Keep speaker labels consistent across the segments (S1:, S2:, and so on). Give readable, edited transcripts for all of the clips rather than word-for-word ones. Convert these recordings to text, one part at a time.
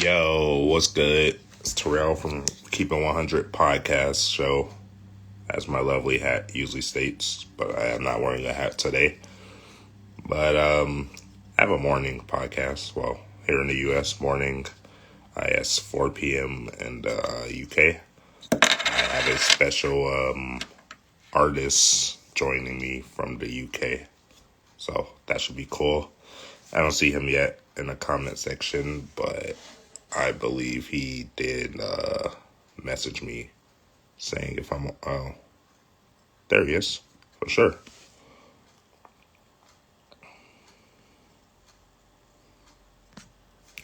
S1: Yo, what's good? It's Terrell from Keeping 100 podcast show, as my lovely hat usually states, but I am not wearing a hat today. But I have a morning podcast. Well, here in the U.S., morning, it's 4 p.m. in the UK. I have a special artist joining me from the UK, so that should be cool. I don't see him yet in the comment section, but I believe he did message me saying if I'm. Oh, there he is for sure.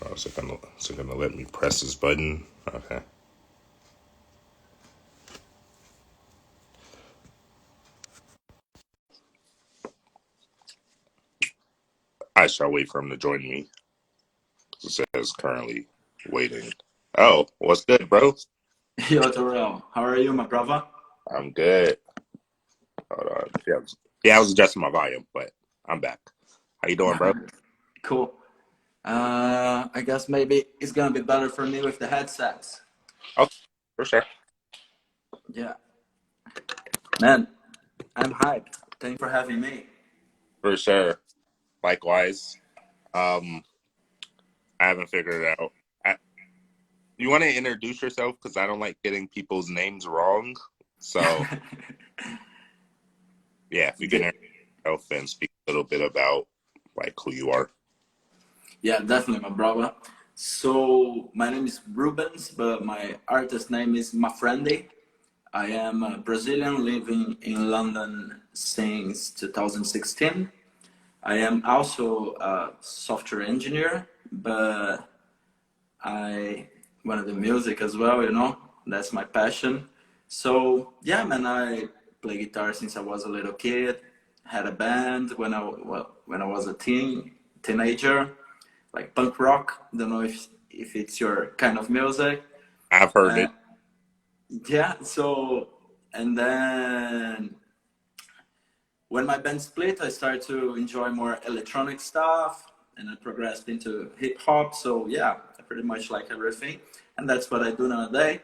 S1: Oh, is it gonna let me press this button? Okay. I shall wait for him to join me. It says currently waiting. Oh, what's good, bro?
S2: Yo, Terrell, how are you, my brother?
S1: I'm good. Hold on. Yeah, I was adjusting my volume, but I'm back. How you doing, bro?
S2: Cool. I guess maybe it's gonna be better for me with the headsets.
S1: Okay, for sure.
S2: Yeah, man, I'm hyped. Thanks for having me.
S1: For sure. Likewise. Um, I haven't figured it out. You want to introduce yourself? Because I don't like getting people's names wrong. So, yeah, if you can
S2: The-
S1: introduce yourself and speak a little bit about like who you are.
S2: yeah, definitely, my brother. So my name is Rubens, but my artist name is Mafrendi. I am a Brazilian living in London since 2016. I am also a software engineer, but I want to do music as well, you know. That's my passion. So yeah, man, I play guitar since I was a little kid. Had a band when I was a teenager, like punk rock. Don't know if it's your kind of music.
S1: I've heard
S2: Uh,
S1: it.
S2: yeah. So and then when my band split, I started to enjoy more electronic stuff, and I progressed into hip hop. So yeah, I pretty much like everything, and that's what I do nowadays.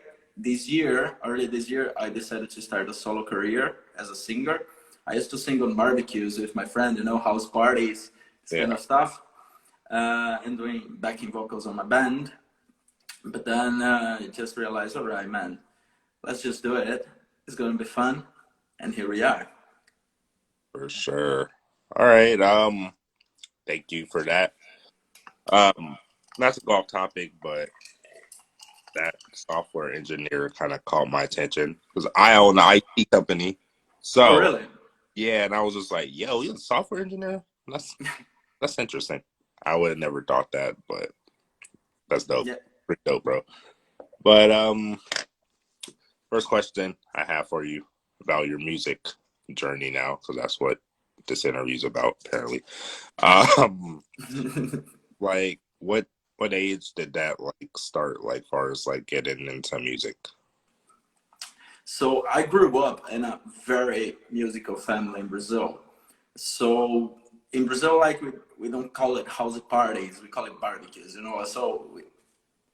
S2: Early this year, I decided to start a solo career as a singer. I used to sing on barbecues with my friend, you know, house parties, this kind
S1: Yeah,
S2: of stuff, and doing backing vocals on my band. But then I just realized, all right, man, let's just do it. It's gonna be fun, and here we are.
S1: for sure. All right. Thank you for that. Not to go off topic, but that software engineer kind of caught my attention because I own an IT company.
S2: Oh,
S1: So
S2: really?
S1: yeah, and I was just like, "Yo, you're a software engineer? That's interesting." I would have never thought that, but that's dope.
S2: Yeah.
S1: Pretty dope, bro. But first question I have for you about your music journey now, because that's what this interview is about, apparently. Um, like what age did that like start, like far as like getting into music?
S2: So I grew up in a very musical family in Brazil. So in Brazil, like we don't call it house parties, we call it barbecues, you know.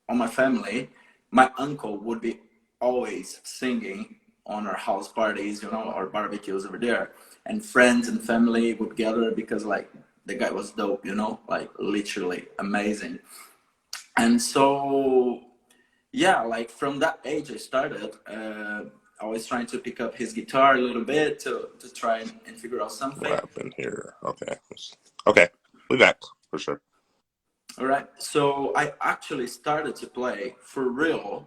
S2: On my family, my uncle would be always singing on our house parties, you know, our barbecues over there. And friends and family would gather because like the guy was dope, you know, like literally amazing. And so yeah, like from that age I started always trying to pick up his guitar a little bit to try and figure out
S1: What
S2: something.
S1: happened here? Okay. Okay. We back for sure.
S2: All right, so I actually started to play for real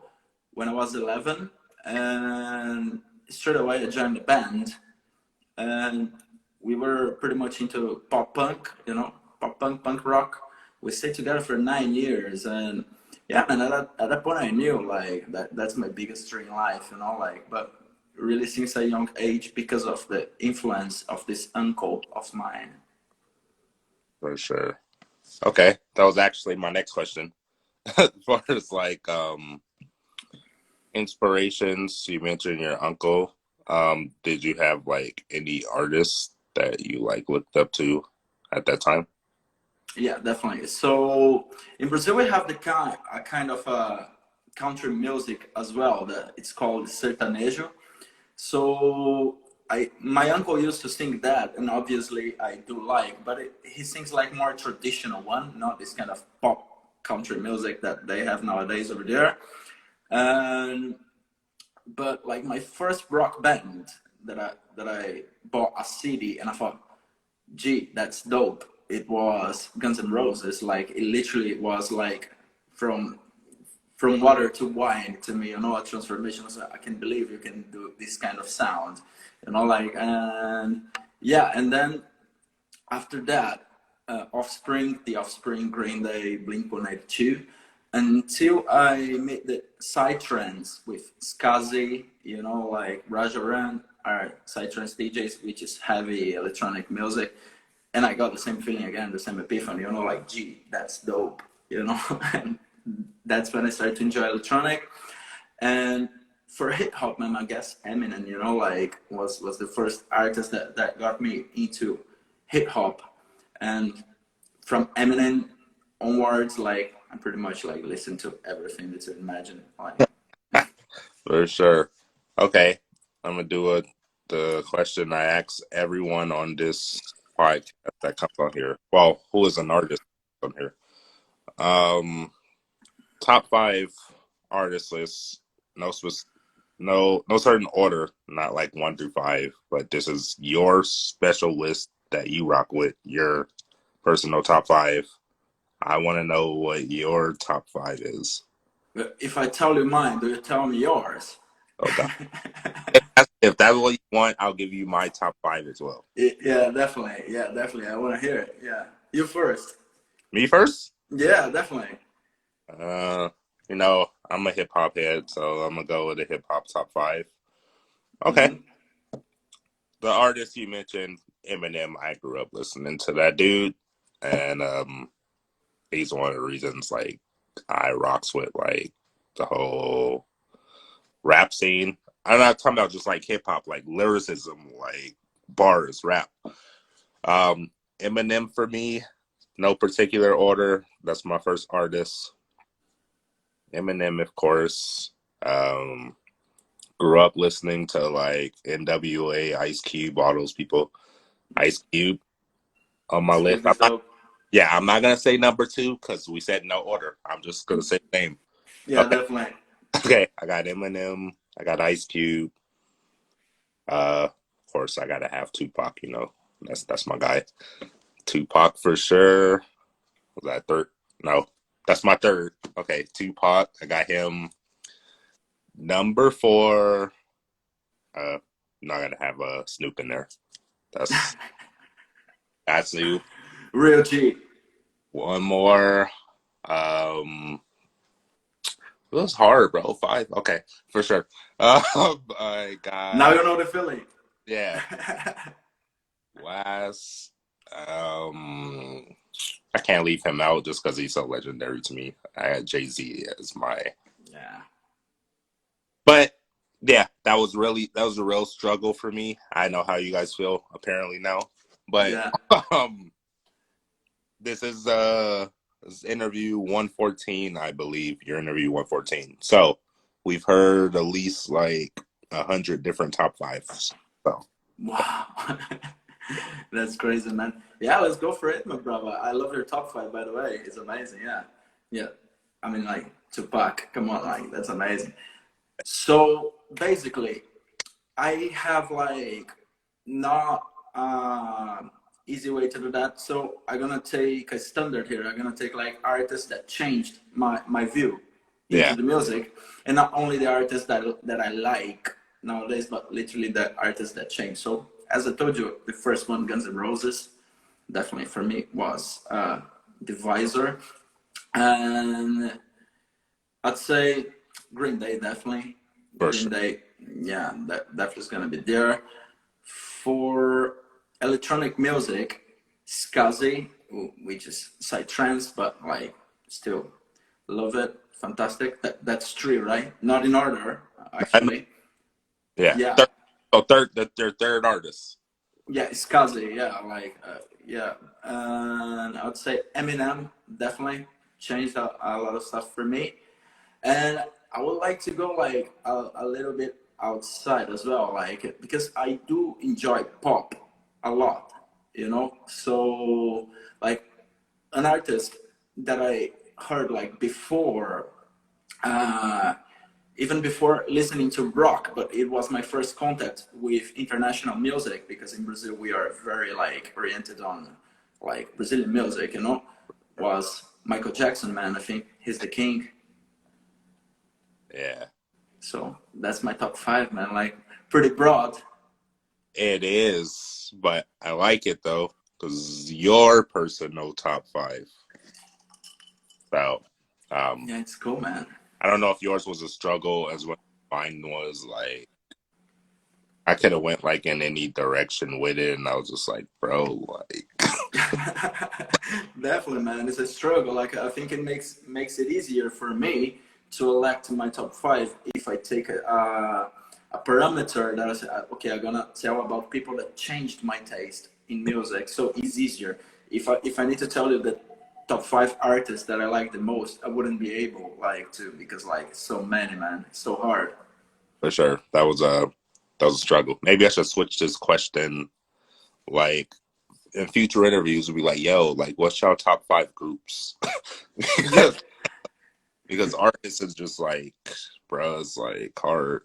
S2: when I was 11, and straight away I joined the band, and we were pretty much into pop punk, you know, pop punk, punk rock. We stayed together for 9 years, and yeah, man, at that point I knew like that's my biggest dream in life, you know, like, but really since a young age because of the influence of this uncle of mine.
S1: For sure. Okay. That was actually my next question. As far as like inspirations, you mentioned your uncle. Did you have like any artists that you like looked up to at that time?
S2: Yeah, definitely. So in Brazil, we have a kind of country music as well. That it's called sertanejo. So my uncle used to sing that, and obviously I do like, but he sings like more traditional one, not this kind of pop country music that they have nowadays over there. And but like my first rock band that I bought a CD and I thought, gee, that's dope. It was Guns N' Roses. Like it literally was like from from water to wine to me, a transformation. So I can believe you can do this kind of sound, like, and yeah, and then after that, the Offspring, Green Day, Blink-182, until I made the psytrance with Skazi, like Rajaran, are psytrance DJs, which is heavy electronic music, and I got the same feeling again, the same epiphany, like, gee, that's dope, and that's when I started to enjoy electronic. And for hip hop, man, I guess Eminem, like was the first artist that got me into hip hop. And from Eminem onwards, like I pretty much like listen to everything that you imagine. Like,
S1: For sure. Okay, I'm gonna do the question I ask everyone on this podcast that comes on here. Well, who is an artist on here? Um, top five artist list. No no certain order. Not like 1 through 5, but this is your special list that you rock with. Your personal top five. I want to know what your top five is.
S2: if I tell you mine, do you tell me yours?
S1: Oh God. If that's what you want, I'll give you my top five as well.
S2: Yeah, definitely. Yeah, definitely. I want to hear it. Yeah, you first.
S1: Me first?
S2: Yeah, definitely.
S1: Uh, I'm a hip hop head, so I'm gonna go with the hip hop top five. Okay.
S2: Mm-hmm.
S1: The artist you mentioned, Eminem, I grew up listening to that dude. And he's one of the reasons like I rocks with like the whole rap scene. I'm not talking about just like hip hop, like lyricism, like bars, rap. Um, Eminem for me, no particular order. That's my first artist. Eminem, of course. Um, Grew up listening to like NWA, Ice Cube, all those people. Ice Cube on my list.
S2: Scooby Doo.
S1: I'm not gonna say number two because we said no order. I'm just gonna say the name.
S2: Yeah,
S1: Okay,
S2: definitely.
S1: okay. I got Eminem. I got Ice Cube. Of course, I gotta have Tupac. That's my guy. Tupac for sure. Was that third? No, that's my third. Okay, Tupac. I got him. Number four. Not gonna have Snoop in there. That's Snoop.
S2: Real G.
S1: One more. It was hard, bro. Five. Okay, for sure. I
S2: Now
S1: got
S2: you know the feeling.
S1: yeah. Last. Um, I can't leave him out just because he's so legendary to me. I had Jay-Z as my,
S2: Yeah.
S1: but yeah, that was a real struggle for me. I know how you guys feel apparently now, but
S2: Yeah.
S1: um, this is interview 114, I believe. Your interview 114. So we've heard at least like 100 different top fives. So
S2: Wow. That's crazy, man. Yeah, let's go for it, my brother. I love your top five, by the way. It's amazing. Yeah. Yeah. I mean, like, Tupac. Come on, like, that's amazing. So basically, I have like not easy way to do that. So I'm gonna take a standard here. I'm gonna take like artists that changed my view into
S1: yeah,
S2: the music, and not only the artists that I like nowadays, but literally the artists that changed. So as I told you, the first one, Guns N' Roses, definitely for me was Divisor, and I'd say Green Day definitely.
S1: for
S2: Green
S1: sure.
S2: Day, yeah, that definitely is gonna be there. For electronic music, Skazi, which is psytrance, but like still love it, fantastic. That's three, right? Not in order,
S1: I know,
S2: actually.
S1: yeah.
S2: Yeah,
S1: Their third artist.
S2: Yeah, it's Kazi. Yeah, yeah, and I would say Eminem definitely changed a lot of stuff for me. And I would like to go like a little bit outside as well, like because I do enjoy pop a lot, you know. So like an artist that I heard like before, uh, even before listening to rock, but it was my first contact with international music because in Brazil we are very like oriented on like Brazilian music, you know. Was Michael Jackson, man? I think he's the king.
S1: Yeah,
S2: So that's my top five, man. Like pretty broad.
S1: it is, but I like it though because your personal top five. So, um,
S2: Yeah, it's cool, man.
S1: I don't know if yours was a struggle as what mine was. Like, I could have went like in any direction with it, and I was just like, bro, like,
S2: Definitely, man. It's a struggle. Like I think it makes it easier for me to elect my top five if I take a parameter that I say, okay, I'm gonna tell about people that changed my taste in music. So it's easier. If I need to tell you the top five artists that I like the most, I wouldn't be able like to because like so many, man. It's so hard.
S1: for sure, that was a struggle. Maybe I should switch this question, like in future interviews, we'll be like, yo, like, what's your top five groups?
S2: Yeah,
S1: because artists is just like, bro, it's like hard.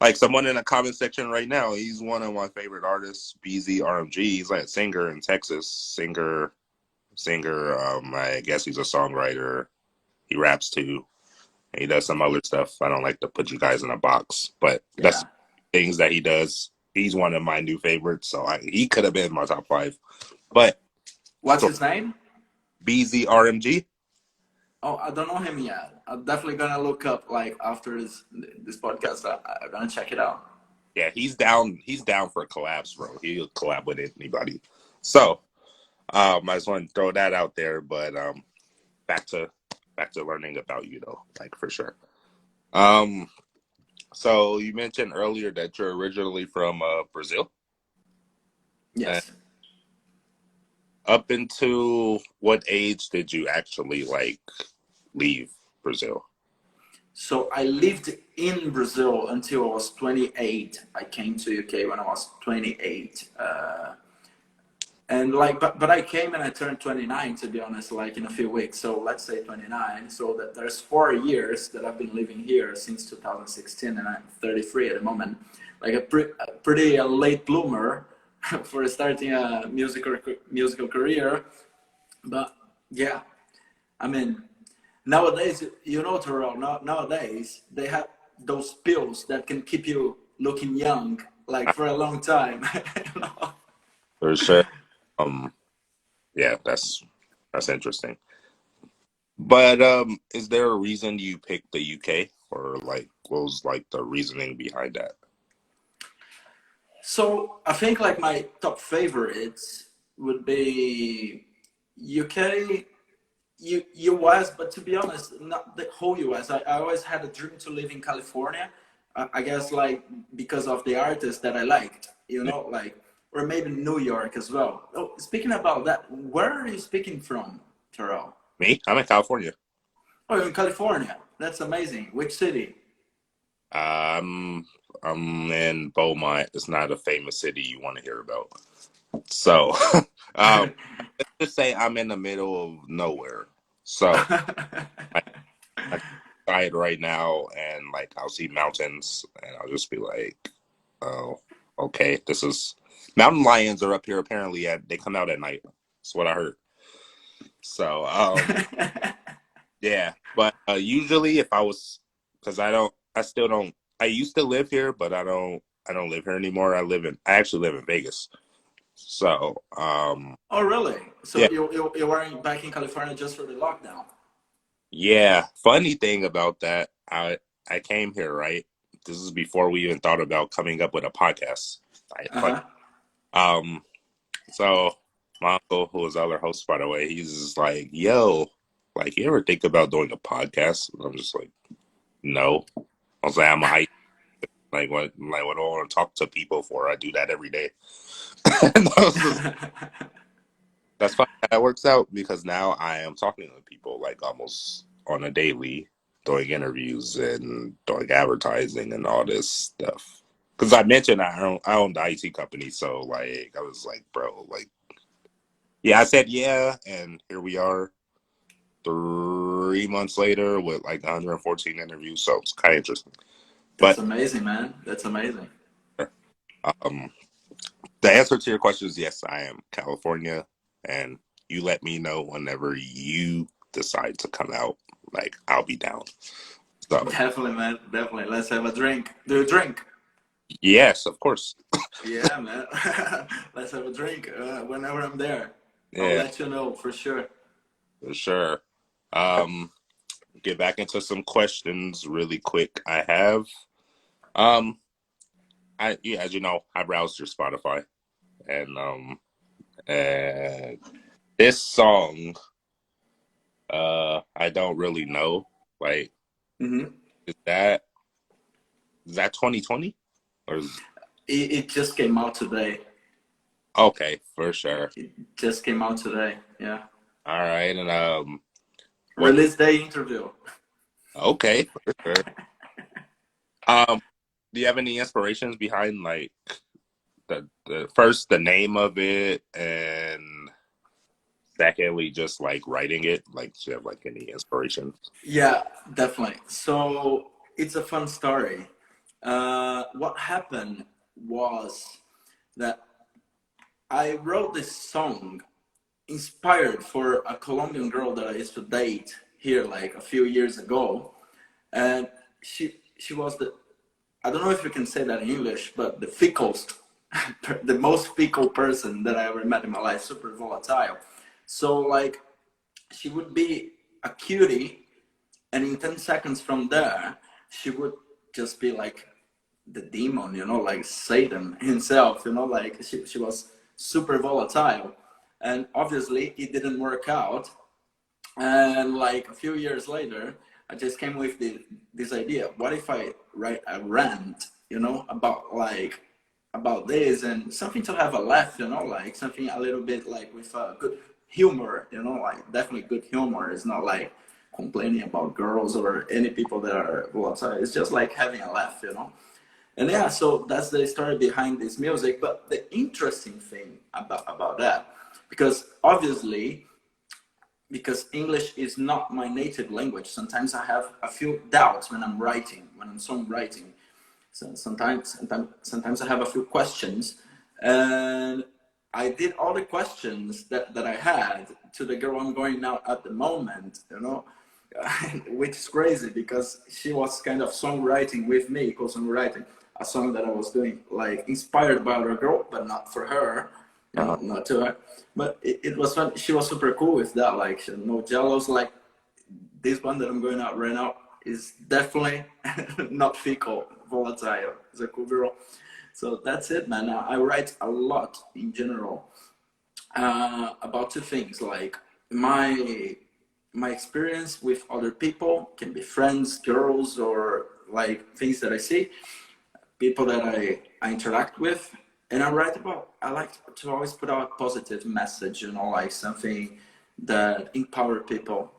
S1: Like someone in the comment section right now, he's one of my favorite artists, BZRMG. He's like a singer in Texas, singer. I guess he's a songwriter. He raps too. And he does some other stuff. I don't like to put you guys in a box, but that's
S2: yeah.
S1: things that he does. He's one of my new favorites, so he could have been in my top five. But
S2: What's
S1: so
S2: his name?
S1: BZRMG,
S2: Oh, I don't know him yet. I'm definitely gonna look up like after this podcast. I'm gonna check it out.
S1: yeah, he's down. He's down for collabs, bro. He'll collab with anybody. So I just want to throw that out there. But back to back to learning about you though, like for sure. Um, so you mentioned earlier that you're originally from Brazil. And
S2: Yes.
S1: up into what age did you actually like leave Brazil?
S2: So I lived in Brazil until I was 28. I came to UK when I was 28. And like, but I came and I turned 29 to be honest, like in a few weeks. So let's say 29. So that there's 4 years that I've been living here since 2016, and I'm 33 at the moment. Like a pretty late bloomer for starting a musical career. But yeah, I mean, nowadays, you know, Terrell, nowadays they have those pills that can keep you looking young, like for a long time. You know?
S1: For sure. Um, yeah, that's interesting. But is there a reason you picked the UK, or like what was like the reasoning behind that?
S2: So I think like my top favorites would be UK, US, but to be honest, not the whole US. I always had a dream to live in California. I guess like because of the artists that I liked, you know, like or maybe New York as well. Oh, speaking about that, where are you speaking from, Terrell?
S1: Me? I'm in California.
S2: Oh, you're in California. That's amazing. Which city?
S1: Um, I'm in Beaumont. It's not a famous city you want to hear about. So, um, let's just say I'm in the middle of nowhere. So, I, I decide right now, and like I'll see mountains, and I'll just be like, "Oh, okay, this is." Mountain lions are up here. Apparently, they come out at night. That's what I heard. So, yeah. But usually, if I was, because I still don't. I used to live here, but I don't live here anymore. I actually live in Vegas. So,
S2: Oh, really?
S1: yeah,
S2: So you weren't back in California just for the lockdown?
S1: yeah. Funny thing about that, I came here, right. This is before we even thought about coming up with a podcast. Right?
S2: Uh
S1: Fun.
S2: huh.
S1: Um, so my uncle, who was the other host, by the way, he's just like, "Yo, like, you ever think about doing a podcast?" And I'm just like, "No." I was like, "I'm a hype. Like, what do I want to talk to people for? I do that every day." That's fine. That works out because now I am talking to people like almost on a daily, doing interviews and doing advertising and all this stuff. Because I mentioned I own the IT company, so like I was like, bro, like yeah, I said yeah, and here we are, 3 months later with like 114 interviews. So it's kind of interesting.
S2: That's
S1: But
S2: amazing, man. That's amazing.
S1: um, the answer to your question is yes, I am California, and you let me know whenever you decide to come out. Like I'll be down. So
S2: Definitely, man. Definitely. Let's have a drink. Do you drink?
S1: yes, of course.
S2: Yeah, man. Let's have a drink whenever I'm there. I'll
S1: Yeah,
S2: let you know for sure.
S1: for sure. Um, get back into some questions really quick. I have um, I yeah, as you know, I browsed your Spotify, and and this song, I don't really know. Like,
S2: Hmm.
S1: is that 2020 or is
S2: It just came out today.
S1: okay for sure.
S2: It just came out today. Yeah.
S1: All right, and what?
S2: Release day interview.
S1: Okay, for sure. Um, do you have any inspirations behind like the first the name of it and secondly just like writing it? Like, do you have like any inspiration?
S2: Yeah, definitely. So it's a fun story. What happened was that I wrote this song inspired for a Colombian girl that I used to date here like a few years ago, and she was the, I don't know if you can say that in English, but the ficklest, the most fickle person that I ever met in my life. Super volatile. So like she would be a cutie, and in 10 seconds from there, she would just be like the demon, like Satan himself, like she was super volatile. And obviously, it didn't work out. And like a few years later, I just came with this idea. What if I write a rant, about about this and something to have a laugh, like something a little bit like with good humor, like definitely good humor. It's not like complaining about girls or any people that are volatile. It's just like having a laugh. And yeah, so that's the story behind this music. But the interesting thing about that, because obviously, because English is not my native language, sometimes I have a few doubts when I'm writing, when I'm songwriting. So sometimes I have a few questions, and I did all the questions that I had to the girl I'm going out at the moment, which is crazy because she was kind of songwriting with me, co-songwriting a song that I was doing, like inspired by other girl, but not for her,
S1: Uh-huh.
S2: not to her. But it was fun. She was super cool with that, like no jealous. Like this one that I'm going out right now is definitely not fickle, volatile. It's a cool girl. So that's it, man. I write a lot in general about two things, like my experience with other people, can be friends, girls, or like things that I see, people that I interact with, and I write about. I like to always put out a positive message, like something that empower people.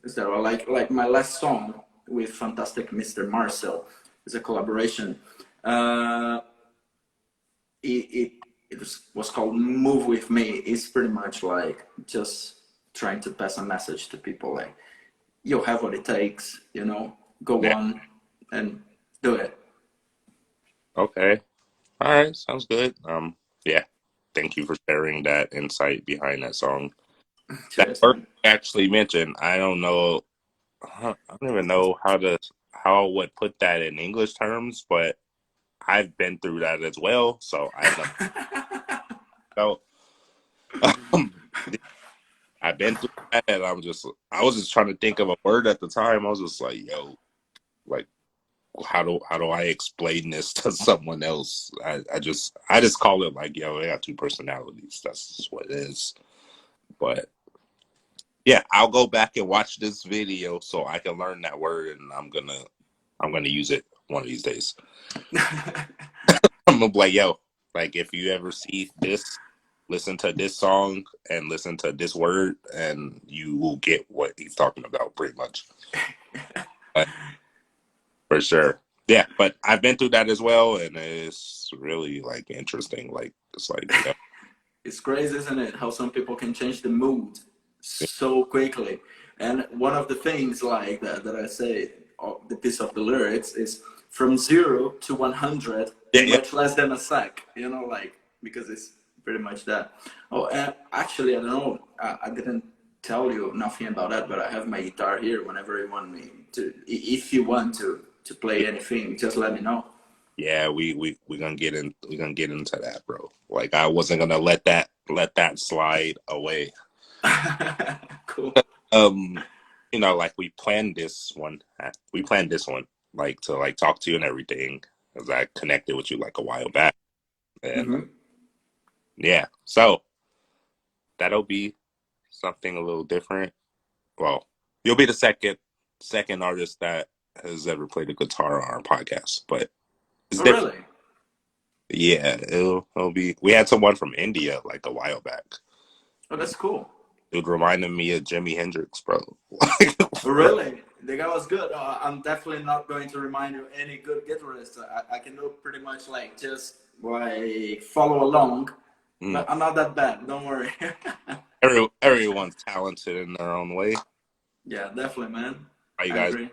S2: Is that like my last song with fantastic Mr. Marcel is a collaboration. Uh, it, it was called Move With Me. It's pretty much like just trying to pass a message to people like, you have what it takes, go
S1: Yeah.
S2: on and do it.
S1: Okay. All right. Sounds good. Yeah. Thank you for sharing that insight behind that song. That
S2: Cheers,
S1: word
S2: man.
S1: you actually mentioned, I don't know. I don't even know how I would put that in English terms, but I've been through that as well, so I know. So, I've been through that, and I was just trying to think of a word at the time. I was just like, yo, like, how do I explain this to someone else? I just call it like, yo, they got two personalities. That's just what it is. But yeah, I'll go back and watch this video so I can learn that word, and I'm gonna use it one of these days. I'm gonna be like, yo. Like if you ever see this, listen to this song and listen to this word, and you will get what he's talking about, pretty much. But for sure, yeah. But I've been through that as well, and it's really like interesting. Like it's like
S2: It's crazy, isn't it? How some people can change the mood so quickly. And one of the things like that I say, the piece of the lyrics is from 0 to 100
S1: yeah,
S2: in
S1: yeah,
S2: much less than a sec. You know, like because it's pretty much that. Oh, and actually, I don't know. I didn't tell you nothing about that, but I have my guitar here. Whenever you want me to, if you want to play anything, just let me know.
S1: yeah. We gonna get in. We gonna get into that, bro. Like I wasn't gonna let that slide away.
S2: Cool.
S1: You know, like we planned this one. We planned this one, like to like talk to you and everything, because I connected with you like a while back, and
S2: Hmm.
S1: yeah, so that'll be something a little different. Well, you'll be the second artist that has ever played a guitar on our podcast, but it's
S2: Oh,
S1: different.
S2: really?
S1: Yeah, it'll be. We had someone from India like a while back.
S2: Oh, that's cool.
S1: It reminded me of Jimi Hendrix, bro.
S2: Oh, really? The guy was good. I'm definitely not going to remind you any good guitarist. I can do pretty much like just like follow along,
S1: Mm.
S2: but I'm not that bad. Don't worry.
S1: Everyone's talented in their own way.
S2: Yeah, definitely, man.
S1: Are you
S2: I
S1: guys?
S2: agree.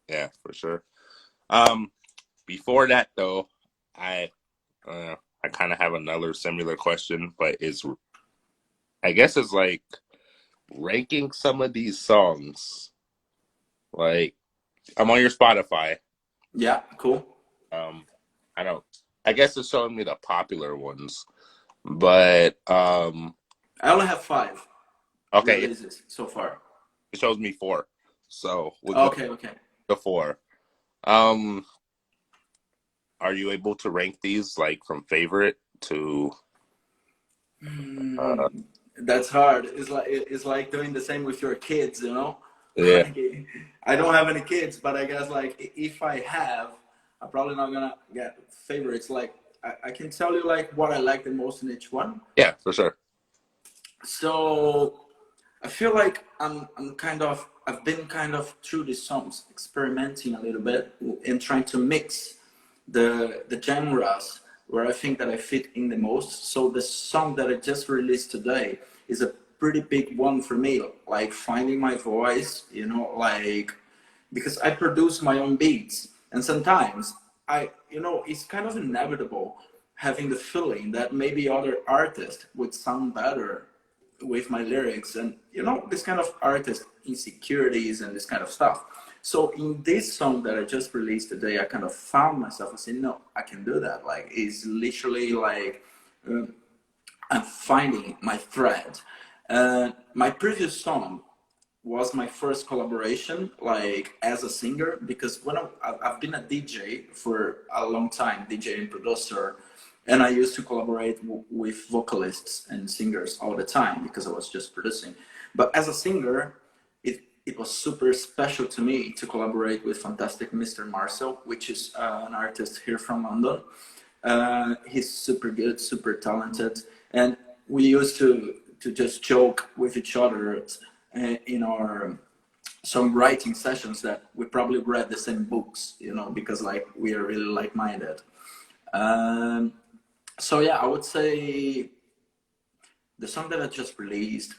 S1: Yeah, for sure. Um, Before that though, I I kind of have another similar question, but it's I guess it's like ranking some of these songs. Like I'm on your Spotify.
S2: Yeah, cool.
S1: Um, I don't. I guess it's showing me the popular ones, but
S2: I only have 5
S1: okay,
S2: releases so far.
S1: it shows me 4. So we'll go
S2: Okay, okay.
S1: to 4. Um, are you able to rank these like from favorite to? Uh,
S2: That's hard. It's like doing the same with your kids, you know.
S1: yeah,
S2: Like, I don't have any kids, but I guess like if I have, I'm probably not gonna get favorites. Like I can tell you like what I like the most in each one.
S1: yeah, for sure.
S2: So I feel like I've been kind of through these songs experimenting a little bit and trying to mix the genres where I think that I fit in the most. So the song that I just released today is a pretty big one for me, like finding my voice, you know, like because I produce my own beats and sometimes it's kind of inevitable having the feeling that maybe other artists would sound better with my lyrics and this kind of artist insecurities and this kind of stuff. So in this song that I just released today, I kind of found myself and said, no, I can do that. Like it's literally like I'm finding my thread. My previous song was my first collaboration like as a singer because I've been a DJ for a long time, DJ and producer, and I used to collaborate with vocalists and singers all the time because I was just producing. But as a singer, it was super special to me to collaborate with fantastic Mr. Marcel, which is an artist here from London. He's super good, super talented, and we used to just joke with each other in our some writing sessions that we probably read the same books, because like we are really like-minded. Um, so yeah, I would say the song that I just released,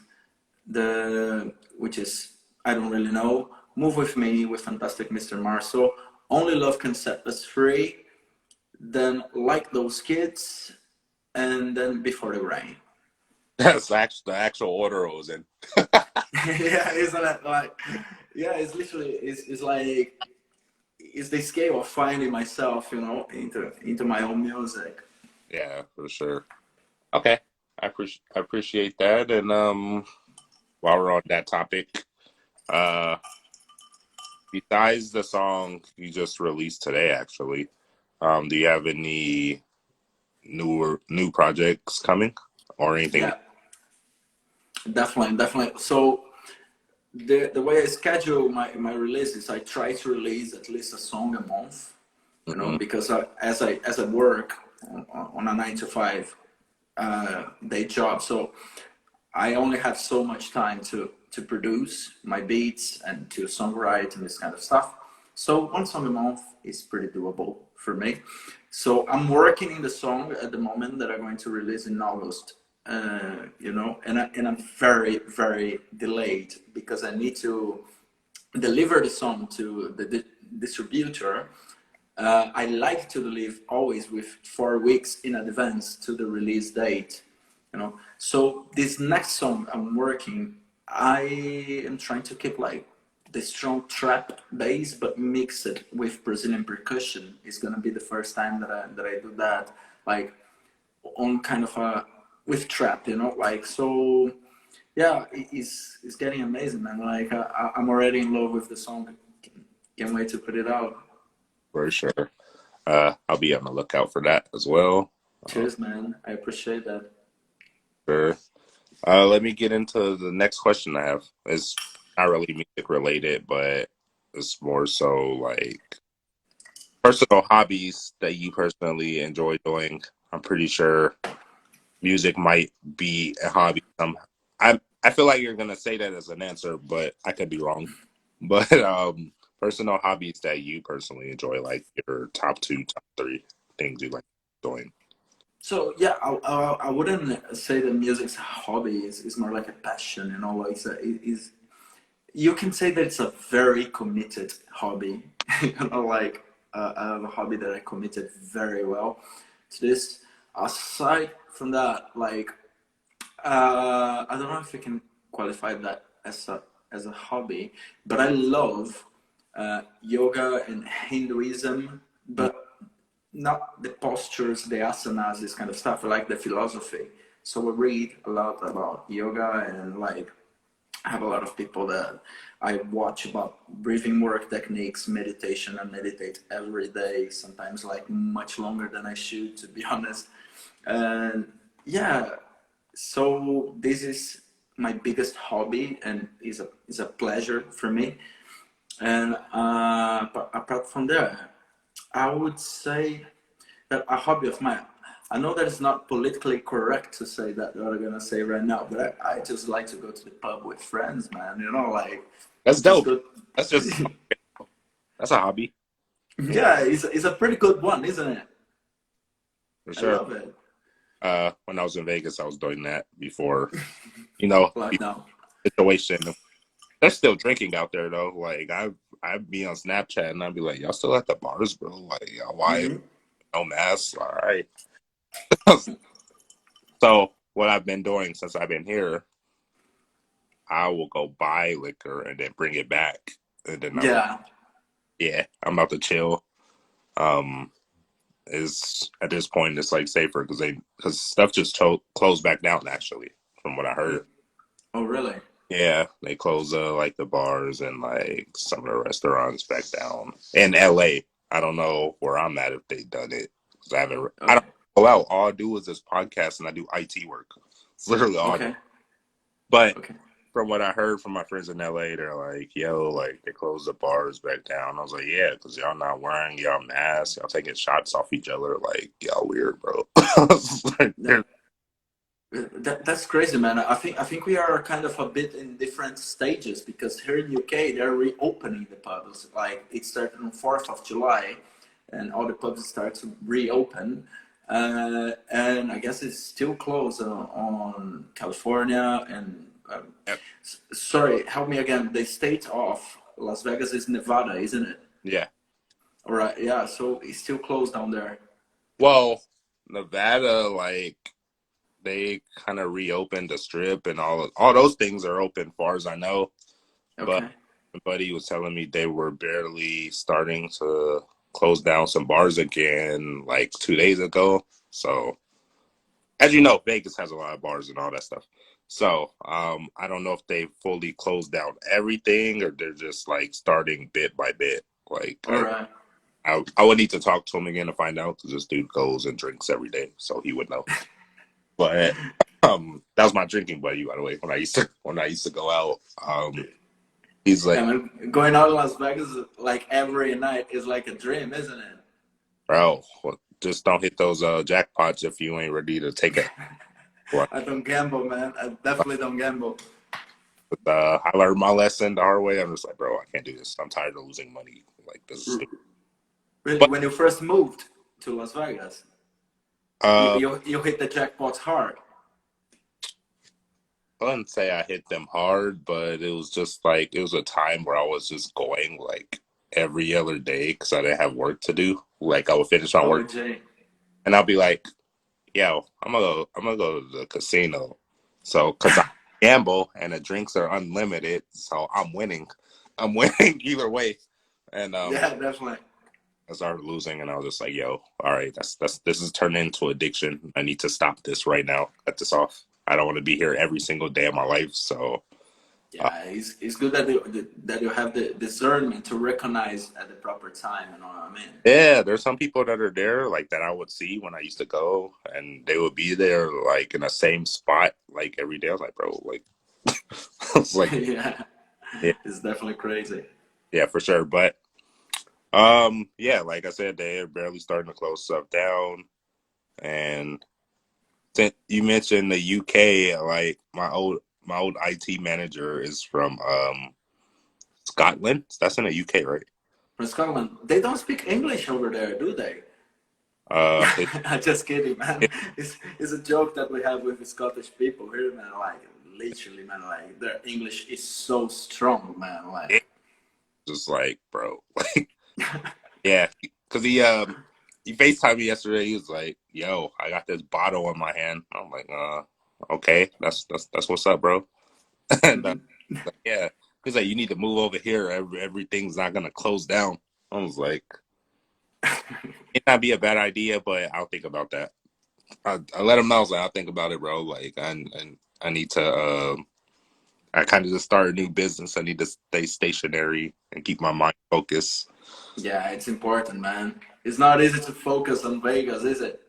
S2: which is I don't really know, "Move with Me" with fantastic Mr. Marceau, "Only Love Can Set Us Free," then "Like Those Kids," and then "Before the Rain."
S1: That's actually the actual order it was in.
S2: Yeah, isn't it like? Yeah, it's literally it's like it's the scale of finding myself, into my own music.
S1: Yeah, for sure. Okay, I appreciate that. And while we're on that topic, uh, besides the song you just released today, actually, do you have any new projects coming or anything?
S2: Yeah, definitely. So the way I schedule my releases, I try to release at least a song a month,
S1: Hmm.
S2: because as I work on a 9 to 5 day job. So I only have so much time to produce my beats and to songwrite and this kind of stuff. So one song a month is pretty doable for me. So I'm working in the song at the moment that I'm going to release in August. And I'm very, very delayed because I need to deliver the song to the distributor. I like to live always with 4 weeks in advance to the release date, So this next song I'm working, I am trying to keep like the strong trap bass, but mix it with Brazilian percussion. It's gonna be the first time that I do that, like on kind of a with trap, like so. Yeah, it's getting amazing, man. Like I'm already in love with the song. Can't wait to put it out.
S1: For sure. I'll be on the lookout for that as well.
S2: Cheers, man. I appreciate that.
S1: Sure. Let me get into the next question I have. It's not really music related, but it's more so like personal hobbies that you personally enjoy doing. I'm pretty sure music might be a hobby. I feel like you're gonna say that as an answer, but I could be wrong. But personal hobbies that you personally enjoy, like your top two, top three things you like doing.
S2: So yeah, I wouldn't say that music's a hobby. It's more like a passion, Like it is. You can say that it's a very committed hobby. Like I have a hobby that I committed very well to this. Aside from that, like I don't know if you can qualify that as a hobby, but I love yoga and Hinduism, but not the postures, the asanas, this kind of stuff. I like the philosophy. So I read a lot about yoga and like I have a lot of people that I watch about breathing work techniques, meditation. I meditate every day, sometimes like much longer than I should, to be honest. And yeah, so this is my biggest hobby and is a pleasure for me. And but apart from that, I would say that a hobby of mine. I know that it's not politically correct to say that what I'm gonna say right now, but I just like to go to the pub with friends, man. Like
S1: That's
S2: just
S1: dope.
S2: go.
S1: That's just that's a hobby
S2: Yeah, it's a pretty good one, isn't it?
S1: for
S2: I
S1: sure.
S2: love it.
S1: When I was in Vegas, I was doing that before,
S2: Like now.
S1: situation. They're still drinking out there though. Like I'd be on Snapchat and I'd be like, y'all still at the bars, bro? Like y'all why
S2: Hmm.
S1: no masks? All right. So what I've been doing since I've been here, I will go buy liquor and then bring it back, and then
S2: Yeah.
S1: I'm about to chill. Um, is at this point it's like safer because stuff just closed back down actually, from what I heard.
S2: Oh, really?
S1: Yeah, they close like the bars and like some of the restaurants back down in LA. I don't know where I'm at if they done it because I don't
S2: Okay.
S1: go out. All I do is this podcast and I do IT work. It's literally all I do.
S2: Okay.
S1: But
S2: Okay.
S1: from what I heard from my friends in LA, they're like, yo, like they closed the bars back down. I was like, yeah, because y'all not wearing y'all masks, y'all taking shots off each other, like y'all weird, bro. Like,
S2: That, that's crazy, man. I think we are kind of a bit in different stages because here in UK they're reopening the pubs. Like it started on 4th of July, and all the pubs start to reopen. And I guess it's still closed on California and sorry, help me again. The state of Las Vegas is Nevada, isn't it?
S1: yeah.
S2: All right, yeah. So it's still closed down there.
S1: Well, Nevada, like they kind of reopened the strip and all those things are open, far as I know. But
S2: Okay.
S1: my buddy was telling me they were barely starting to close down some bars again, like 2 days ago. So as you know, Vegas has a lot of bars and all that stuff. So I don't know if they fully closed down everything or they're just like starting bit by bit. Like
S2: All right.
S1: I would need to talk to him again to find out because this dude goes and drinks every day, so he would know. But that was my drinking buddy, by the way. When I used to go out, he's like,
S2: Yeah, man, going out in Las Vegas like every night is like a dream, isn't it?
S1: bro, just don't hit those jackpots if you ain't ready to take it. But
S2: I don't gamble, man. I definitely don't gamble.
S1: I learned my lesson the hard way. I'm just like, bro, I can't do this. I'm tired of losing money. Like this is
S2: R-
S1: stupid.
S2: Really,
S1: But
S2: when you first moved to Las Vegas,
S1: uh,
S2: you hit the jackpots hard.
S1: I wouldn't say I hit them hard, but it was just like it was a time where I was just going like every other day because I didn't have work to do. Like I would finish my
S2: Oh,
S1: work
S2: Jay.
S1: and I'll be like, yo, I'm gonna go to the casino. So, cause I gamble and the drinks are unlimited, so I'm winning. I'm winning either way. And
S2: Yeah, definitely.
S1: I started losing, and I was just like, yo, all right, that's this is turned into addiction. I need to stop this right now. Cut this off. I don't want to be here every single day of my life. So, uh,
S2: Yeah, it's good that you have the discernment to recognize at the proper time. You know what I mean?
S1: yeah, there's some people that are there like that I would see when I used to go, and they would be there like in the same spot like every day. I was like, bro, like, I was like,
S2: Yeah,
S1: yeah,
S2: it's definitely crazy.
S1: yeah, for sure. But yeah, like I said, they're barely starting to close stuff down. And since you mentioned the UK, like my old IT manager is from Scotland. That's in the UK, right?
S2: From Scotland, they don't speak English over there, do they?
S1: His,
S2: I'm just kidding, man. It's a joke that we have with the Scottish people here, man. Like, literally, man. Like, their English is so strong, man. Like,
S1: it's just like, bro, like, yeah, because he FaceTimed me yesterday. He was like, "Yo, I got this bottle in my hand." I'm like, okay, that's what's up, bro." And
S2: mhm.
S1: like, yeah, he's like, "You need to move over here. Everything's not gonna close down." I was like, "It might be a bad idea, but I'll think about that." I let him know. I was like, "I'll think about it, bro. Like, and I need to. I kind of just start a new business. I need to stay stationary and keep my mind focused."
S2: Yeah, it's important, man. It's not easy to focus on Vegas, is it?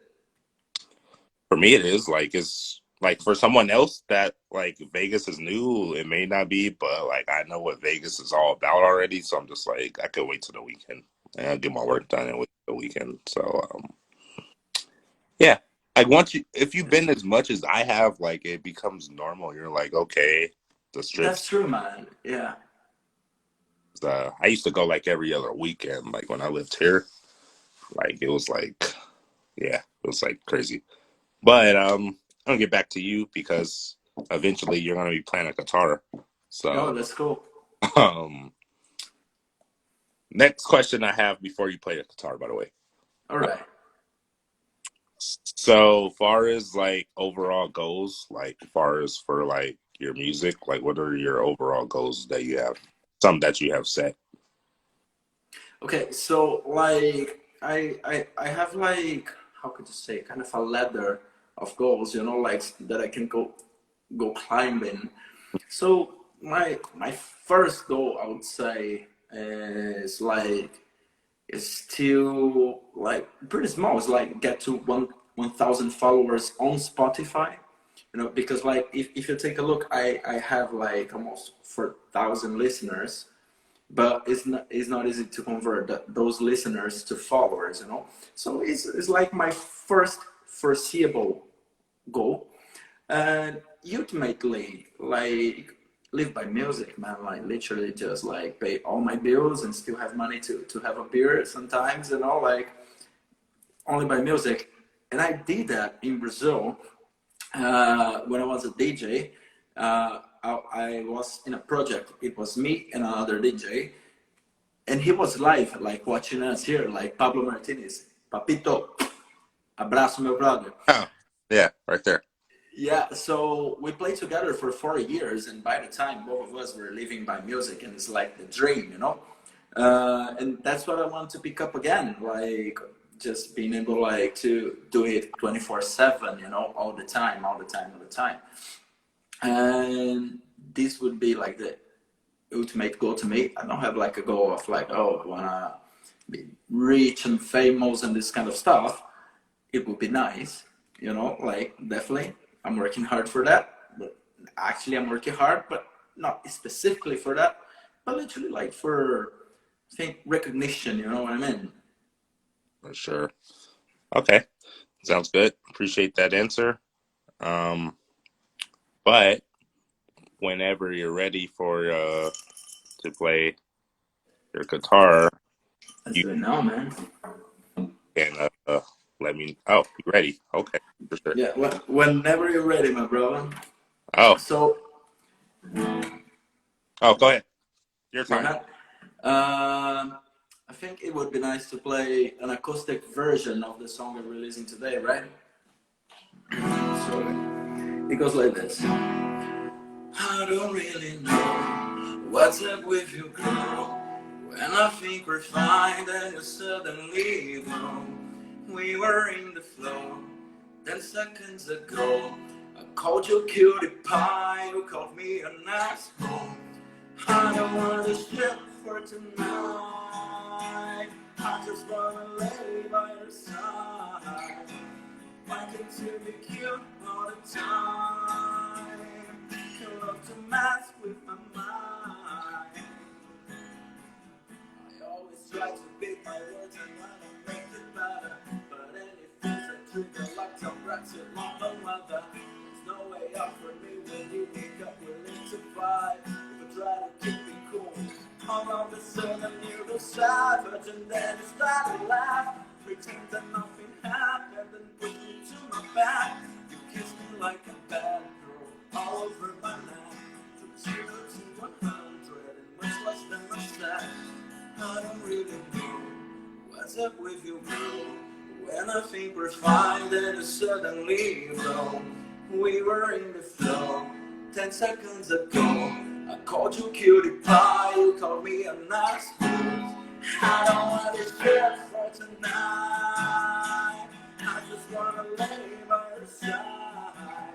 S1: For me, it is like it's like for someone else that like Vegas is new. It may not be, but like I know what Vegas is all about already. So I'm just like I could wait till the weekend and I'll get my work done and wait till the weekend. So yeah, like once you if you've been as much as I have, like it becomes normal. You're like okay, the strips.
S2: That's true, man. Yeah.
S1: I used to go like every other weekend. Like when I lived here, like it was like yeah, it was like crazy. But I'm gonna get back to you because eventually you're gonna be playing a guitar.
S2: Oh,
S1: So
S2: that's cool.
S1: um, next question I have before you play the guitar, by the way.
S2: All right.
S1: So far as like overall goals, like far as for like your music, like what are your overall goals that you have? Some that you have set.
S2: Okay, so like I have like how could you say kind of a ladder of goals, you know, like that I can go climbing. So my first goal I would say is like it's still like pretty small. It's like get to 1,000 followers on Spotify. You know, because like if you take a look, I have like almost 4,000 listeners, but it's not easy to convert those listeners to followers, you know. So it's like my first foreseeable goal, and ultimately like live by music, man. Like literally just like pay all my bills and still have money to have a beer sometimes, you know, like only by music. And I did that in Brazil when I was a DJ. I was in a project. It was me and another DJ, and he was live, like watching us here, like Pablo Martinez. Papito, abraço, meu brother.
S1: Oh, yeah, right there.
S2: Yeah, so we played together for 4 years, and by the time both of us were living by music, and it's like the dream, you know. And that's what I want to pick up again, like just being able like to do it 24/7, you know, all the time, all the time, all the time. And this would be like the ultimate goal to me. I don't have like a goal of like, oh, I wanna be rich and famous and this kind of stuff. It would be nice, you know, like definitely. I'm working hard for that. But actually, I'm working hard, but not specifically for that, but literally like for, I think, recognition. You know what I mean?
S1: For sure. Okay, sounds good. Appreciate that answer. Um, but whenever you're ready for to play your guitar,
S2: Let's
S1: you
S2: do it now, man.
S1: can let me. Oh, you ready? Okay, for sure.
S2: Yeah, whenever you're ready, my brother.
S1: Oh,
S2: So,
S1: oh, go ahead. Your
S2: go
S1: turn.
S2: ahead. I think it would be nice to play an acoustic version of the song we're releasing today, right? So it goes like this. I don't really know what's up with you, girl. When I think we're fine, then you suddenly go. We were in the flow 10 seconds ago. I called you cutie pie, you called me an asshole. I don't want to ship for tonight. I just wanna lay by your side. Wanting to be cute all the time. You love to mess with my mind. I always try to beat my words and when I make it better. But any feels that trigger like some rats along the weather. There's no way out for me when you wake up willing to fight. If I try to keep it cool, all of a sudden you go savage and then you start to laugh. Pretend that nothing happened and push me to my back. You kiss me like a bad girl all over my neck. From 0 to 100 and much less than a sec. I don't really know what's up with you, girl. When I think we're fine, then you suddenly go. We were in the flow 10 seconds ago. I called you cutie pie, you called me a nice fool. I don't want this shit for tonight. I just wanna lay by your side.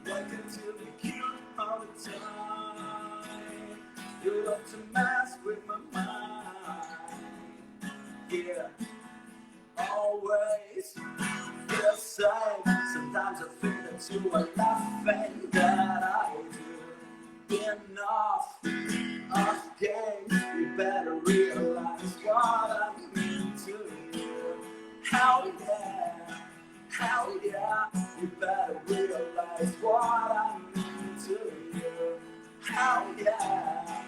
S2: Wanting to be cute all the time. You love to mess with my mind. Yeah, always feel safe. Sometimes I think that you are nothing that I do. Enough of games. You better realize what I mean to you. How yeah, you better realize what I mean to you. How yeah,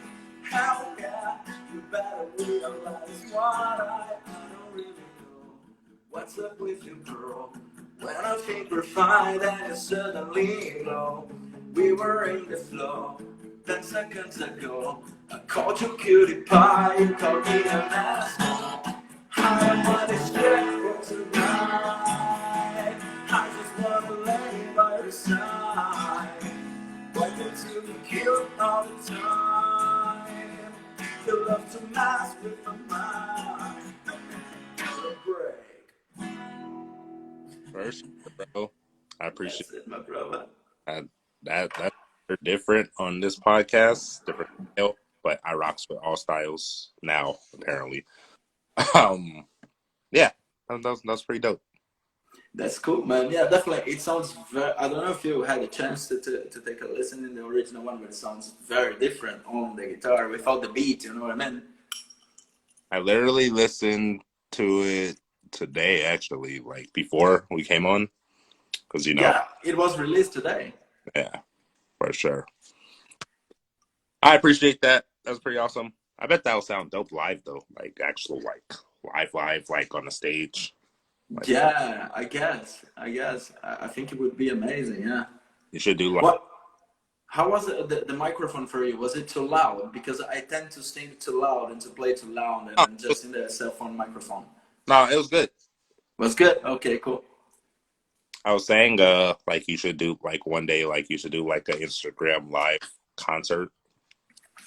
S2: you better realize what I don't really know. What's up with you, girl? When I think we're fine, then you suddenly go. We were in the flow 10 seconds ago. I called you cutie pie, you called me an asshole. I don't want to shit for tonight. I just wanna lay by your side. Wanting to be cute all the time. You love to mess with my mind. Give a break.
S1: First, bro. I appreciate
S2: That's it, my brother.
S1: that. That's different on this podcast, different style, but I rocks with all styles now. Apparently, um, yeah, that's pretty dope.
S2: That's cool, man. Yeah, definitely. It sounds very. I don't know if you had a chance to take a listen in the original one, but it sounds very different on the guitar without the beat. You know what I mean?
S1: I literally listened to it today, actually, like before we came on, because
S2: Yeah, it was released today.
S1: yeah, for sure. I appreciate that. That's pretty awesome. I bet that'll sound dope live though, like actual live, like on the stage. Like
S2: Yeah, I guess. I think it would be amazing. Yeah.
S1: you should do like
S2: What? How was the microphone for you? Was it too loud? Because I tend to sing too loud and to play too loud, and
S1: no,
S2: then just in the cell phone microphone.
S1: no, it was good.
S2: Was good. Okay, cool.
S1: I was saying like you should do like one day like you should do like an Instagram live concert,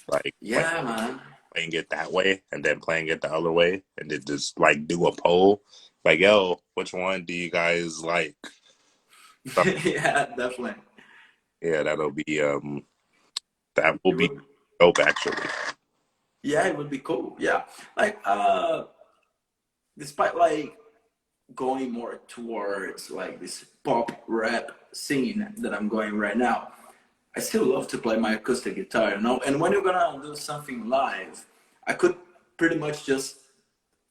S1: like
S2: Yeah, man.
S1: playing it that way and then playing it the other way and then just like do a poll. Like, yo, which one do you guys like? So,
S2: Yeah, definitely.
S1: yeah, that will
S2: It
S1: be
S2: would.
S1: dope actually.
S2: Yeah, it would be cool. Yeah, like despite like going more towards like this pop rap scene that I'm going right now, I still love to play my acoustic guitar, you know. And when you're gonna do something live, I could pretty much just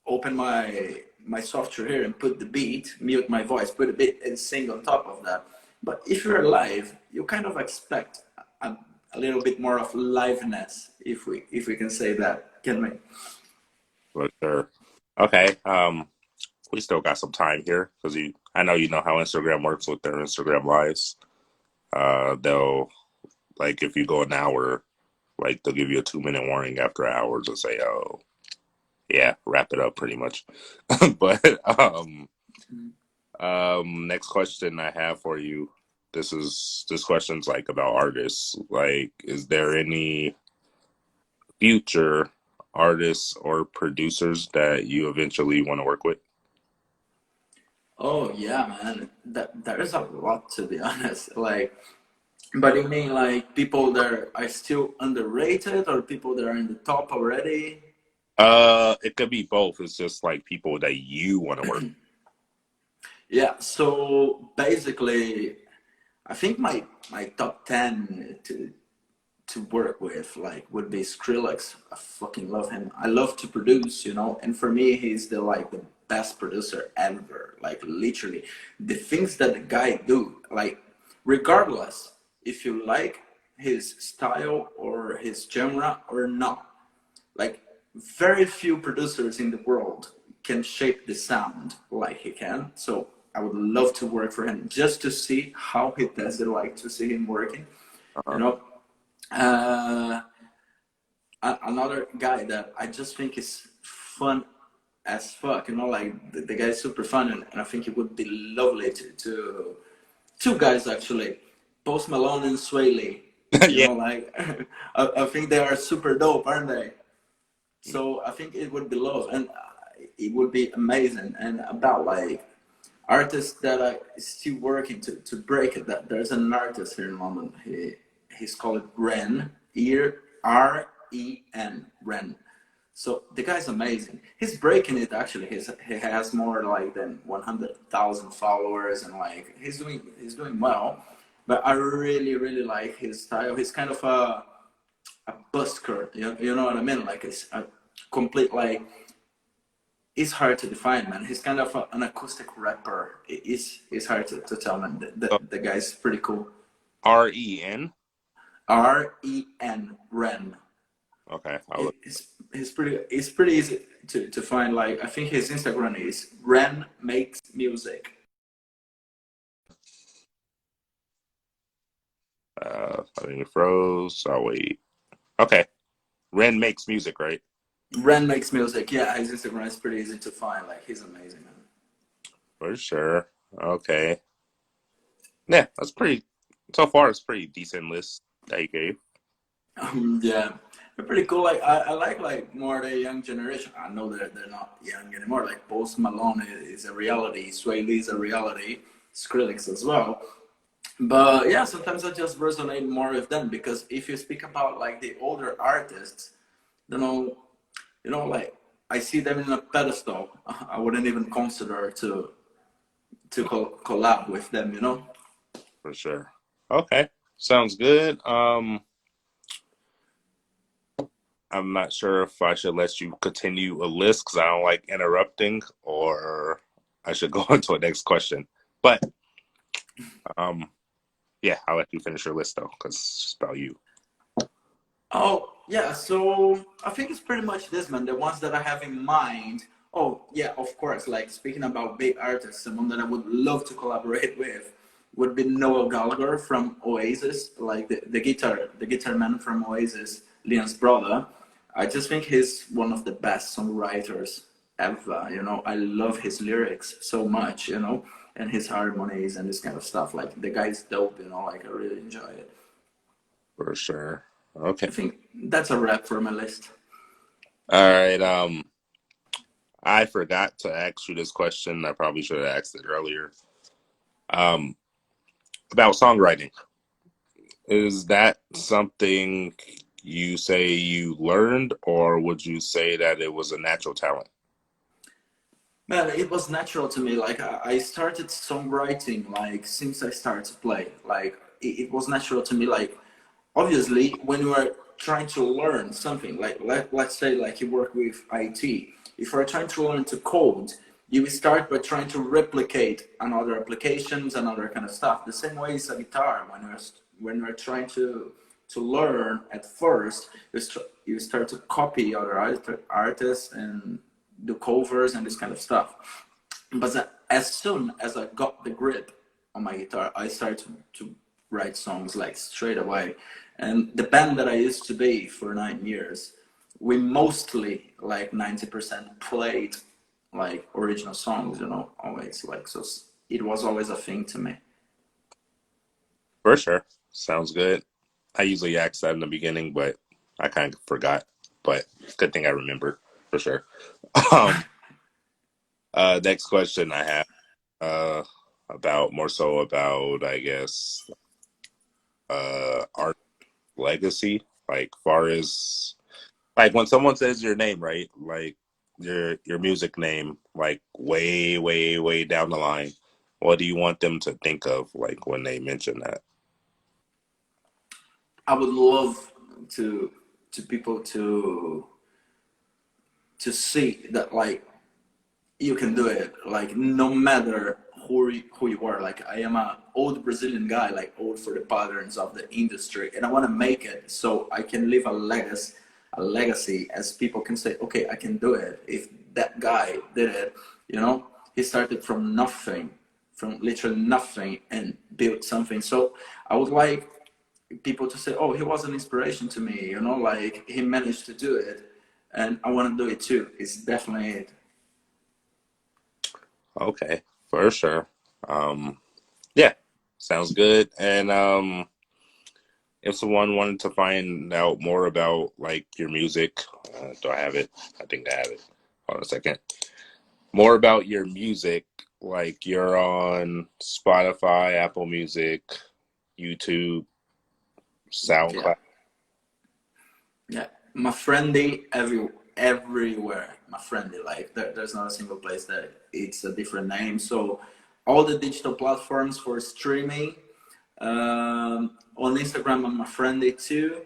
S2: open my software here and put the beat, mute my voice, put a beat, and sing on top of that. But if you're live, you kind of expect a little bit more of liveness, if we can say that, can we?
S1: For sure. Okay. We still got some time here because I know you know how Instagram works with their Instagram lives. They'll like if you go an hour, like they'll give you a 2 minute warning after an hour to say, "Oh, yeah, wrap it up," pretty much. But next question I have for you. This question's like about artists. Like, is there any future artists or producers that you eventually want to work with?
S2: Oh yeah, man. That there is a lot, to be honest. Like, but you mean like people that are still underrated or people that are in the top already?
S1: It could be both. It's just like people that you want to work.
S2: Yeah. So basically, I think my top 10 to work with like would be Skrillex. I fucking love him. I love to produce, you know, and for me he's the best producer ever. Like literally the things that the guy do, like regardless if you like his style or his genre or not. Like very few producers in the world can shape the sound like he can. So I would love to work for him just to see how he does it, like to see him working, you
S1: Uh-huh.
S2: know. Uh, Another guy that I just think is fun as fuck, you know, like the guy is super fun, and I think it would be lovely to two guys actually, Post Malone and Sway Lee. You
S1: Yeah.
S2: know, like I think they are super dope, aren't they? So I think it would be love, and it would be amazing. And about like artists that are still working to break it. That there's an artist here in London. He's called Ren, Ren, Ren. So the guy's amazing. He's breaking it actually. He has more like than 100,000 followers, and like he's doing well. But I really like his style. He's kind of a busker. You know what I mean? Like it's a complete like it's hard to define, man. He's kind of an acoustic rapper. It's hard to tell, man. The guy's pretty cool.
S1: REN.
S2: Ren, Ren.
S1: Okay.
S2: It's pretty easy to find. Like I think his Instagram is Ren Makes Music.
S1: I think it froze. I'll wait. Okay. Ren makes music, right?
S2: Ren Makes Music. Yeah, his Instagram is pretty easy to find. Like he's amazing, man.
S1: For sure. Okay. Yeah, that's pretty. So far, it's pretty decent list that you gave.
S2: Yeah, they're pretty cool. Like I like more the young generation. I know that they're not young anymore. Like Post Malone is a reality. Sway Lee is a reality. Skrillex as well. But yeah, sometimes I just resonate more with them because if you speak about like the older artists, you know, like I see them in a pedestal. I wouldn't even consider to collab with them. You know.
S1: For sure. Okay. Sounds good. I'm not sure if I should let you continue a list because I don't like interrupting, or I should go on to the next question. But um, yeah, I'll let you finish your list though, because it's just about you.
S2: Oh, yeah, so I think it's pretty much this, man. The ones that I have in mind. Oh, yeah, of course. Like speaking about big artists, someone that I would love to collaborate with would be Noel Gallagher from Oasis, like the guitar man from Oasis, Liam's brother. I just think he's one of the best songwriters ever. You know, I love his lyrics so much, you know, and his harmonies and this kind of stuff. Like the guy's dope, you know, like I really enjoy it.
S1: For sure. Okay.
S2: I think that's a wrap for my list.
S1: All right. I forgot to ask you this question. I probably should have asked it earlier. Um, about songwriting. Is that something you say you learned, or would you say that it was a natural talent?
S2: Man, it was natural to me. Like I started songwriting like since I started to play. Like it was natural to me. Like obviously when you are trying to learn something, like let's say like you work with IT, if you're trying to learn to code, you start by trying to replicate another applications and other kind of stuff. The same way as a guitar, when you're trying to learn at first, you start to copy other artists and do covers and this kind of stuff. But as soon as I got the grip on my guitar, I started to write songs like straight away. And the band that I used to be for 9 years, we mostly like 90% played like original songs, always like, so it was always a thing to me.
S1: For sure. Sounds good. I usually ask that in the beginning, but I kind of forgot. But good thing I remember for sure. Um, Next question I have uh about more so about I guess art legacy. Like far as like when someone says your name, right? Like your music name, like way, way, way down the line. What do you want them to think of like when they mention that?
S2: I would love to people to see that like you can do it, like no matter who you are. Like I am a old Brazilian guy, like old for the patterns of the industry, and I want to make it so I can leave a legacy as people can say, okay, I can do it. If that guy did it, he started from nothing, from literally nothing, and built something. So I would like people to say, oh, he was an inspiration to me, like he managed to do it, and I want to do it too. It's definitely it.
S1: Okay, for sure. Yeah, sounds good. And if someone wanted to find out more about like your music, do I have it? I think I have it. Hold on a second. More about your music, like you're on Spotify, Apple Music, YouTube,
S2: Yeah.
S1: SoundCloud.
S2: Yeah, Mafrendi everywhere. Mafrendi, like there's not a single place that it's a different name. So all the digital platforms for streaming. On Instagram, I'm Mafrendi too.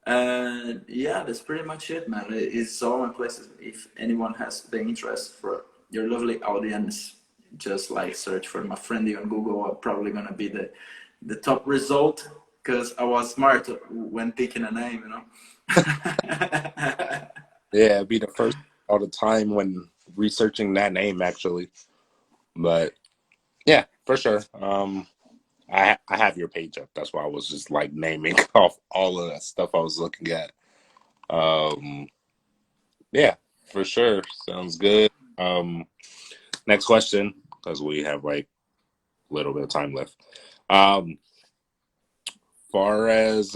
S2: And yeah, that's pretty much it, man. It's all my places. If anyone has the interest for your lovely audience, just like search for Mafrendi on Google. I'm probably gonna be the top result because I was smart when picking a name.
S1: Yeah, it'd be the first all the time when researching that name actually. But yeah, for sure. I have your page up. That's why I was just like naming off all of that stuff I was looking at. Um, yeah, for sure. Sounds good. Next question, because we have like a little bit of time left. Um, Far as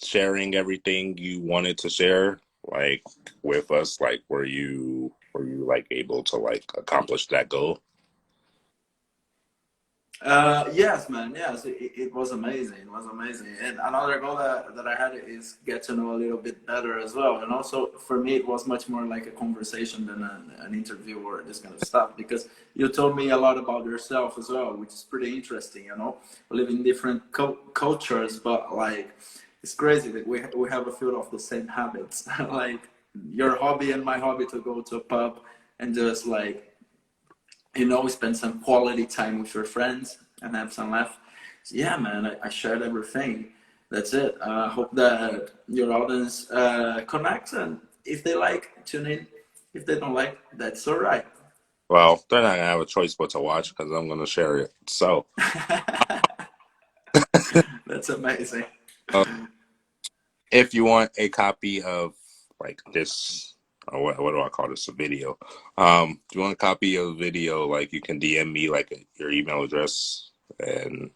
S1: sharing everything you wanted to share, like with us, like were you like able to like accomplish that goal?
S2: Yes, man. Yes, it was amazing. It was amazing. And another goal that I had is get to know a little bit better as well. And also for me, it was much more like a conversation than an interview or this kind of stuff because you told me a lot about yourself as well, which is pretty interesting. We live in different cultures, but like it's crazy that we have a few of the same habits. Like your hobby and my hobby to go to a pub and just like spend some quality time with your friends and have some laugh. So yeah, man, I shared everything. That's it. I hope that your audience connects, and if they like, tune in. If they don't like, that's all right.
S1: Well, they're not gonna have a choice but to watch because I'm gonna share it. So,
S2: That's amazing.
S1: uh, if you want a copy of like this, or what do I call this? A video. If you want a copy of the video, like you can DM me like your email address, and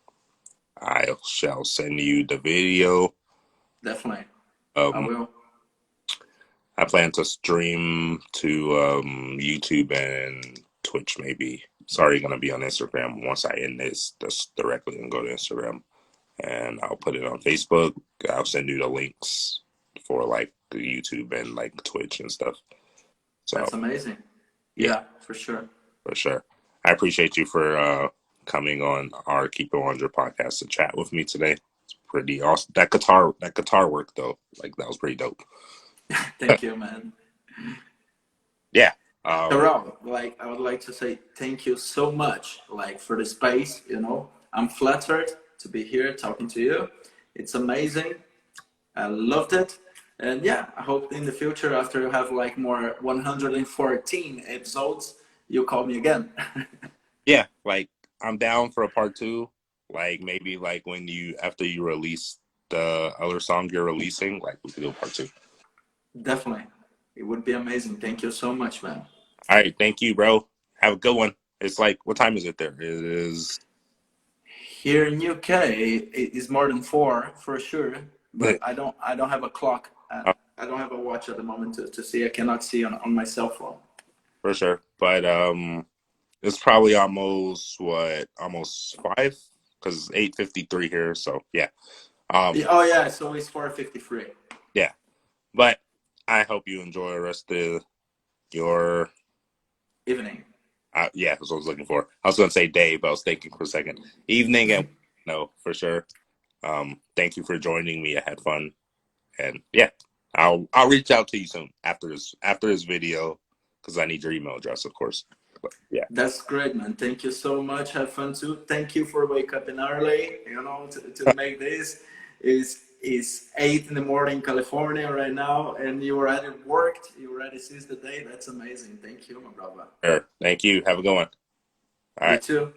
S1: I shall send you the video.
S2: Definitely, I
S1: Um,
S2: will.
S1: I plan to stream to YouTube and Twitch. Maybe it's already gonna be on Instagram. Once I end this, that's directly gonna go to Instagram, and I'll put it on Facebook. I'll send you the links for like the YouTube and like Twitch and stuff. So
S2: That's amazing.
S1: yeah,
S2: Yeah, for sure.
S1: for sure. I appreciate you for coming on our Keep It 100 podcast to chat with me today. It's pretty awesome. That guitar work though, like that was pretty dope.
S2: Thank you, man.
S1: Yeah.
S2: Terrell, like I would like to say thank you so much, like for the space. You know, I'm flattered to be here talking to you. It's amazing. I loved it. And yeah, I hope in the future, after you have like more 114 episodes, you call me again.
S1: Yeah, like I'm down for a part two. Like maybe like when you after you release the other song you're releasing, like we could do a part two.
S2: Definitely. It would be amazing. Thank you so much, man.
S1: All right, thank you, bro. Have a good one. It's like what time is it there? It is
S2: Here in UK, it is more than four for sure, but I don't have a clock. I don't have a watch at the moment to see. I cannot see on my cell phone.
S1: for sure. But it's probably almost five because it's 8:53 here. So yeah, um,
S2: Oh yeah, so it's 4:53
S1: yeah. But I hope you enjoy the rest of your
S2: evening.
S1: yeah, that's what I was looking for. I was gonna say day, but I was thinking for a second. Evening and no, for sure. Thank you for joining me. I had fun, and yeah, I'll reach out to you soon after this video because I need your email address, of course. But yeah,
S2: That's great, man. Thank you so much. Have fun too. Thank you for wake up in early. You know, to make this is 8 in the morning in California right now, and you already worked. You already seized the day. That's amazing. Thank you, my brother.
S1: sure. Thank you. Have a good one. All
S2: You
S1: right.
S2: too.